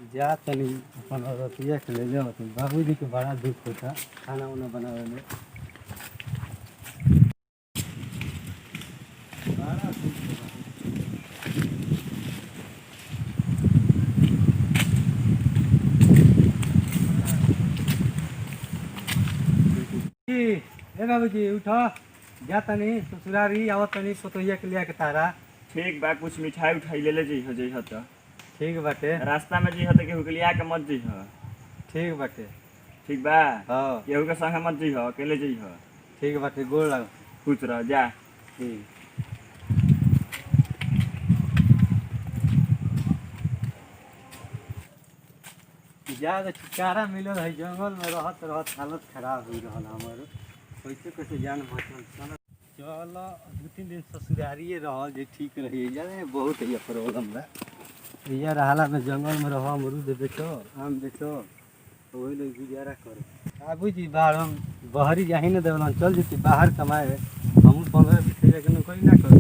जा तनी अपन औरतिया के ले ले बाबूजी के बड़ा दुख होता खाना उना बनावे में बड़ा दुख ए बाबूजी उठो जा तनी ससुरारी आवत तनी पतोहिया के लिया के तारा। ठीक बा, कुछ मिठाई उठाई ले ले जइह जइह त ठीक बाटे। रास्ता में जइह त केहू के लिया के मत जइह। ठीक बाटे। ठीक बा। हाँ केहू के संगे मत जइह, अकेले जइह। ठीक बाटे, गोड़ लग। खुश रह जा। ठीक जा तो छुटकारा मिलल है, जंगल में रहत रहत हालत खराब हो रहा हमार। कैसे कैसे जान बचल। चल 2-3 दिन ससुरारिए रह जे ठीक रही जाने बहुत है प्रॉब्लम बा। भैया रहला में जंगल में रह अमरूद बेचो आम बेचो तो वही लोग गुजारा करो। बाबूजी बाहर हम बहरी जा ही न देवलन, चल जती बाहर कमाए हम 15-20 हजार के नौकरी ना कर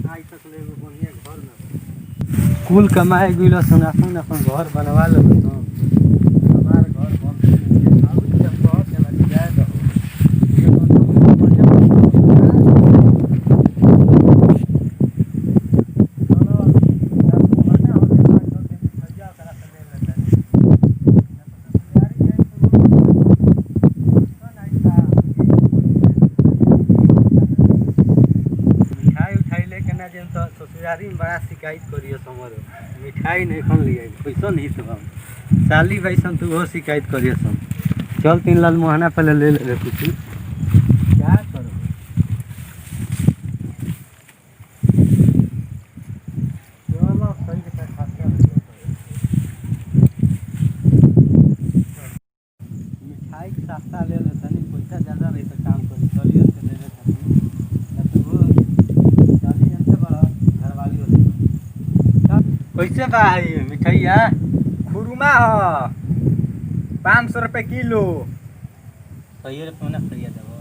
आज तक ले बढ़िया घर में कुल कमाए गुलो सन अपन अपन घर बनवा ले तो हमार घर बन बाबूजी जब बहुत चला जाए तो ससुरारी में बड़ा शिकायत करियो समरो मिठाई नहीं खन लिया पैसा नहीं सब साली भाई सन तू वो शिकायत करियो सम। चल 3 लाल मोहना पहले ले ले कुछ क्या करो। चलो सही के खाते मिठाई सस्ता ले ले तनी पैसा ज्यादा रही तो काम करी चलियो से ले ले कैसे बा है मिठाइया। खुरमा ह 500 रुपये किलो। सही रुपये ना फरिया देबो।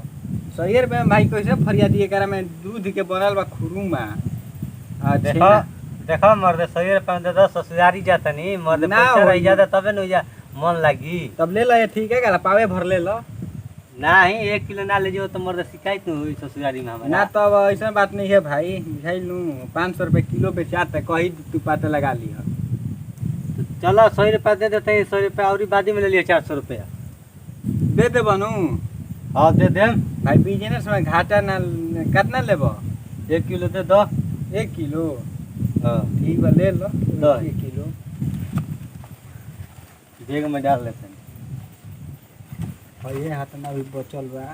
100 रुपये में भाई कैसे फरिया दिए करा में दूध के बनल बा खुरमा। देखो देखो मर्द 100 रुपये में दे दो ससुरारी जातनी मर्द पैसा रही ज्यादा तबे न जा मन लागी। तब ले लो, ठीक है करा पावे भर ले लो। नहीं 1 किलो ना ले जाओ तो मर्द शिकायत नहीं हुई ससुरारी में हमारा। ना तब ऐसा बात नहीं है भाई, मिठाई लूँ 500 रुपये किलो बेचाते कही तू पाते लगा लिया। तो चलो 100 रुपया दे देते 100 रुपया और बादी में ले लिया 400 रुपया दे दे बनू। हाँ दे दे भाई बिजनेस में घाटा ना कितना लेबो। 1 किलो दे दो। 1 किलो हाँ ठीक बा ले लो दो 1 किलो बैग में डाल लेते हैं। और ये हाथ में अभी बचल बा।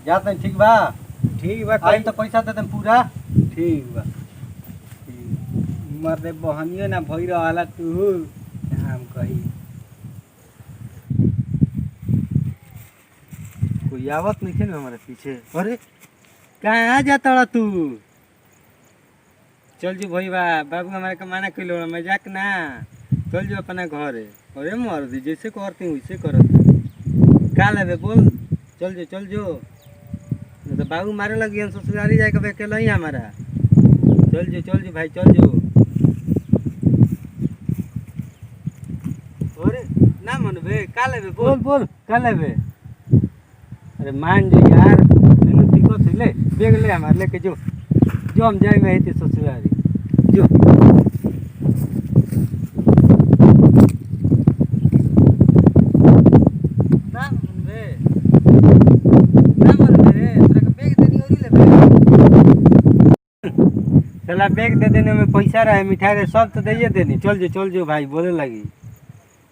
जाते हैं ठीक बा। ठीक बा आज तो पैसा देते हैं पूरा। ठीक बा। मर्दे बहनियो ना भई रहला तू हम कही कोई आवत नहीं है हमारे पीछे। अरे कहाँ जाता रहा तू। चल जो भाई बा बाबू हमारे कमाना किलो मजाक ना चल जो अपना घर है। अरे मर दी जैसे करती हूँ वैसे करत का लेबे बोल। चल जो तो बाबू मारे लगी हम ससुरारी जाके अकेला ही हमारा। चल जो भाई चल जो। अरे ना मनबे का लेबे बोल का लेबे। अरे मान जो यार तेनू दिक्कत है ले बैग ले हमारे लेके जो हम जाए में थे ससुरारी जो। ना मनबे रे तेरा का बैग देनी और लेबे। चला बैग दे देने में पैसा रहे मिठाई रहे सब तो दे देनी। चल जो भाई बोले लगी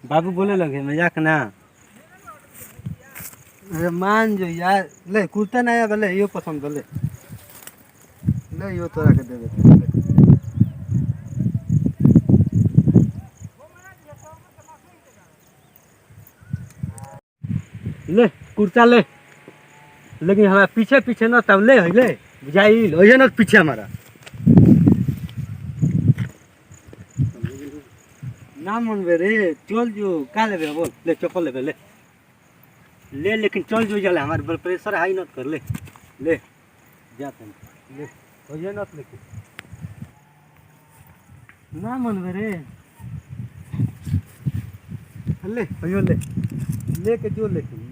बाबू बोले लगे मजाक ना। अरे मान जो यार ले कुर्ता नया बोले यो पसंद बोले ले यो तोरा के दे देते ले कुर्ता ले। लेकिन हमारा पीछे ना तब ले बुझाइल ओहे ना पीछे हमारा ना मन रे चल जो का लेबे बोल ले चप्पल लेबे ले ले लेकिन चल जो जला हमारे ब्लड प्रेशर हाई नत कर ले ले जा तन ले हो जाए नत लेके ना मन रे ले हो ले लेके जो लेके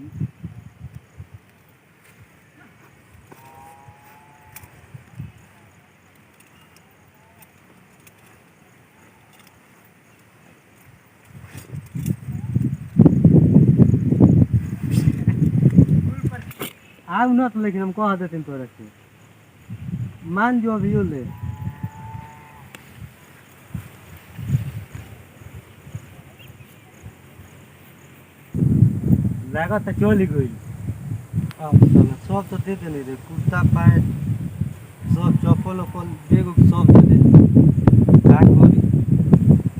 आग न तो लेकिन हम कह देते तोरा के मान जो अभी ले लगा तो चल ही गई सब तो दे देने रे कुर्ता पैंट सब चप्पल उप्पल बैग सब दे दे का करी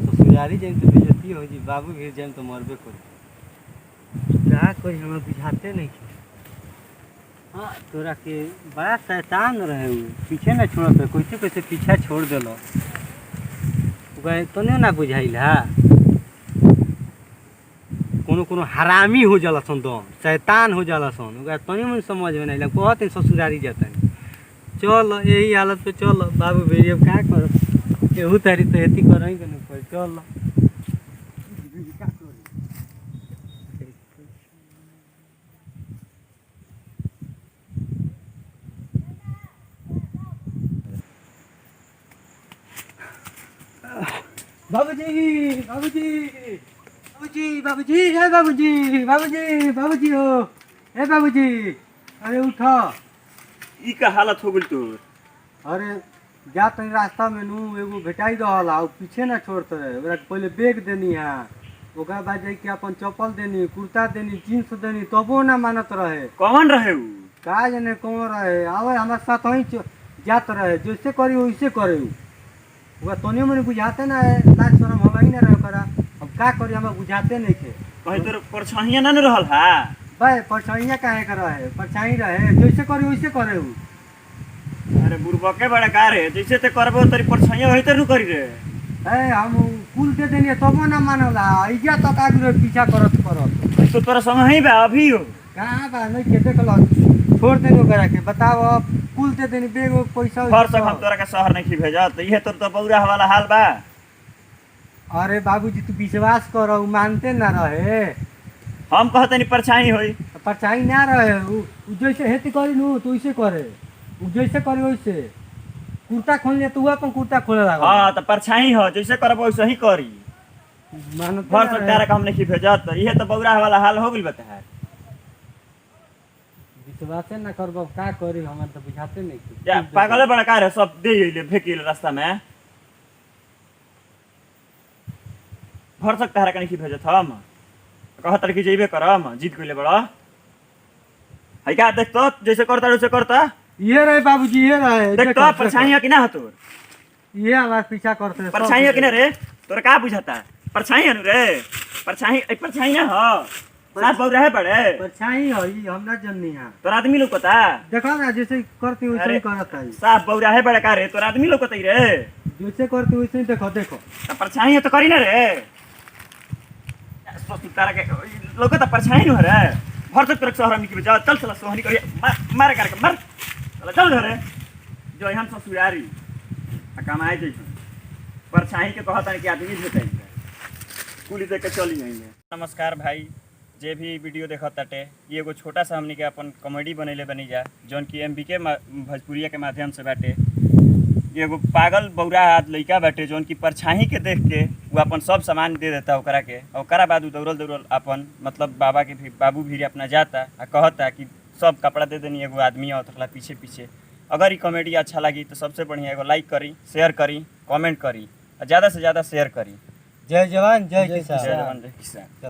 ससुरारी जाए तो बेइज्जती हो जी बाबू भी जाए तो मरबे करी का कोई हमें बुझाते नहीं हाँ तोरा के बड़ा शैतान रहे हुए पीछे ना छोड़त है कैसे कैसे पीछा छोड़ दिलो तने ना बुझाइल हा कोनो कोनो हरामी हो जाला सन दम शैतान हो जाला सन ओकरा तनी मन समझ में नहीं लग कहत ससुरारी जाता चल यही हालत पे चल बाबू बेरी अब का कर एहू तारी तो एती करही के नहीं चल बाबूजी बाबूजी बाबूजी बाबूजी हे बाबूजी बाबूजी बाबूजी हो हे बाबूजी अरे उठो ई का हालत हो गेल तोर अरे जा तनी रास्ता में नू एगो भेटाई रहल आ पीछे ना छोड़ते रहे ओकरा पहले बैग देनी है ओकरा बाद जाके के अपन चप्पल देनी कुर्ता देनी जींस देनी तबो ना मानत रहे कौन रहे उ का जाने कौन रहे आवे हमारे साथ वहीं जात रहे जैसे करी वैसे करे ओकरा तनी मनी बुझाते ना है लाज शरम होला ही ना रहे ओकरा अब का करी हमें बुझाते नहीं थे कहीं तोर परछाइया ना रहल हा भाई परछाइया काहे कर रहे परछाई रहे जैसे करी वैसे करे उ अरे बुरबके बड़ा का रे जैसे ते करबो तोरी परछाइया होई त नु करी रे ए हम कुल दे देनी तबो ना मानला इजा तक आगे पीछा करत तो तोरा संग ही बा अभी हो कहां बा नहीं के देख लो छोड़ देनो करा के बताओ अब कुल दे देनी बैग पैसा घर से हम तोरा के शहर नहीं भेजा तो ये तोर तो बौरा वाला हाल बा अरे बाबूजी तू विश्वास करो उ मानते ना रहे हम कहते नहीं परछाई होई परछाई ना रहे उ जैसे हेती करी नु तो वैसे करे उ जैसे करी वैसे कुर्ता खोल ले तू अपन कुर्ता खोले लगा हां तो परछाई हो जैसे करबो वैसे ही करी मानते घर से तारा काम नहीं भेजा तो ये तो बौरा वाला हाल हो गेल बता विश्वास ना करबो का करी हमरा तो बुझाते नहीं या पागल बड़ा का रे सब दे ले फेंकी रास्ता में घर तक तारा कहीं भेजत हम कहत कि जेबे करम जीत गइले बड़ा है का देख तो जैसे करता वैसे करता ये रहे बाबूजी ये रहे देख तो परछाइया कि ना हो तोर ये हमारा पीछा करते हैं परछाइया कि ना रे तोरा का बुझाता परछाई नु रे परछाई ना हो साथ बहु रहे बड़े परछाई हो ई हम ना जननी है तोर आदमी लोकता देखो ना जैसे करती वैसे ही करता है साफ बहु रहे बड़े का रे तोर आदमी लोकता रे जैसे करती वैसे ही देखो देखो तो परछाई तो करी ना रे तारा के लोकता परछाई नु रे घर तक तरक शहर निकल जा चल चल सोहनी करी मार करके मर चल चल रे जो हम ससुरारी कमाए जैसे परछाई के कहता है कि आदमी भेटाई कुली देख के चली नहीं नमस्कार भाई जे भी वीडियो देखत ताटे ये एगो छोटा सा हमनी के अपन कॉमेडी बनैले बनी जा जौन की एमबीके भोजपुरिया के माध्यम से बाटे ये एगो पागल बौरा हाथ लइका बाटे जौन की परछाई के देख के वो अपन सब सामान दे देता ओकरा के ओकरा बाद दौड़ल अपन मतलब बाबू भी अपना जाता आ कहता कि सब कपड़ा दे देनी एगो आदमी और पीछे पीछे अगर ये कॉमेडी अच्छा लगी तो सबसे बढ़िया एगो लाइक करी शेयर करी कमेंट करी और ज़्यादा से ज़्यादा शेयर करी जय जवान जय किसान जय जवान जय किसान।